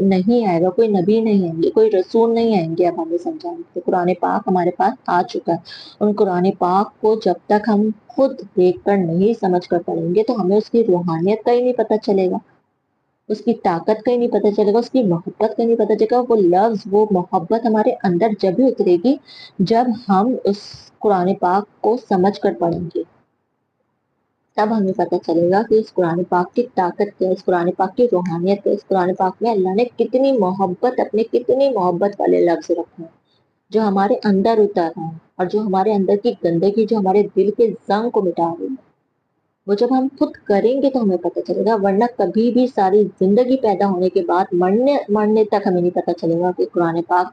नहीं आएगा, कोई नबी नहीं आएंगे, कोई रसूल नहीं आएंगे अब हमें समझाने। तो कुरान पाक हमारे पास आ चुका है। उन कुरान पाक को जब तक हम खुद देखकर नहीं समझ कर पढ़ेंगे तो हमें उसकी रूहानियत का ही नहीं पता चलेगा, उसकी ताकत का ही नहीं पता चलेगा, उसकी मोहब्बत का नहीं पता चलेगा। वो लफ्ज, वो मोहब्बत हमारे अंदर जब भी उतरेगी जब हम उस कुरान पाक को समझ कर पढ़ेंगे। तब हमें पता चलेगा कि इस कुरान पाक की ताकत क्या है, इस कुरान पाक की रूहानियत क्या है, इस कुरान पाक में अल्लाह ने कितनी मोहब्बत, अपने कितनी मोहब्बत वाले लफ्ज रखे हैं जो हमारे अंदर उतर रहे हैं, और जो हमारे अंदर की गंदगी, जो हमारे दिल के जंग को मिटा रही है। वो जब हम खुद करेंगे तो हमें पता चलेगा, वरना कभी भी सारी जिंदगी पैदा होने के बाद मरने मरने तक हमें नहीं पता चलेगा कि कुरान पाक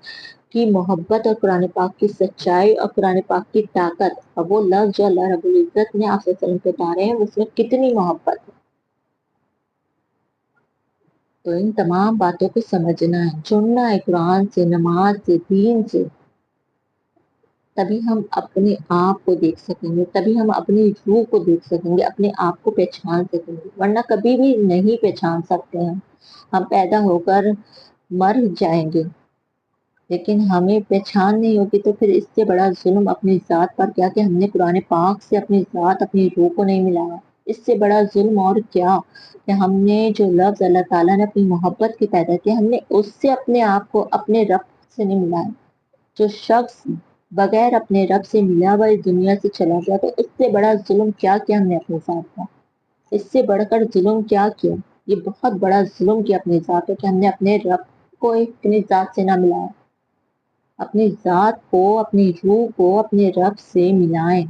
की मोहब्बत और कुरान पाक की सच्चाई और कुरान पाक की ताकत और वो लफ्ज जो अल्लाह रब्बुल इज्जत ने आप वसल्लम पे उतारे हैं उसमें कितनी मोहब्बत है। तो इन तमाम बातों को समझना है, जुड़ना है कुरान से, नमाज से, दीन से। तभी हम अपने आप को देख सकेंगे, तभी हम अपनी रूह को देख सकेंगे, अपने आप को पहचान सकेंगे, वरना कभी भी नहीं पहचान सकते हैं। हम पैदा होकर मर जाएंगे लेकिन हमें पहचान नहीं होगी तो फिर इससे बड़ा जुल्म अपनी जात पर क्या कि हमने कुरान पाक से अपनी जात, अपनी रूह को नहीं मिलाया। इससे बड़ा जुल्म और क्या कि हमने जो लफ्ज अल्लाह ताला ने अपनी मोहब्बत के पैदा किया, हमने उससे अपने आप को अपने रब से नहीं मिलाया। जो शख्स बगैर अपने रब से मिला हुआ इस दुनिया से चला गया तो इससे बड़ा जुल्म क्या किया हमने अपने साथ का, इससे बढ़कर जुल्म क्या किया। ये बहुत बड़ा जुल्म किया अपने साथ को कि हमने अपने रब को अपनी जात से ना मिलाया। अपनी जात को, अपनी रूह को अपने रब से मिलाएं,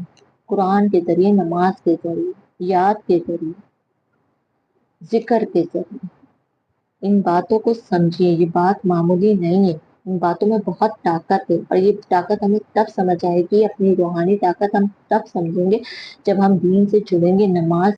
कुरान के जरिए, नमाज के जरिए, याद के जरिए, जिक्र के जरिए। इन बातों को समझिए, ये बात मामूली नहीं है, इन बातों में बहुत ताकत है। और ये ताकत हमें तब समझ आएगी, अपनी रूहानी ताकत हम तब समझेंगे जब हम दीन से जुड़ेंगे, नमाज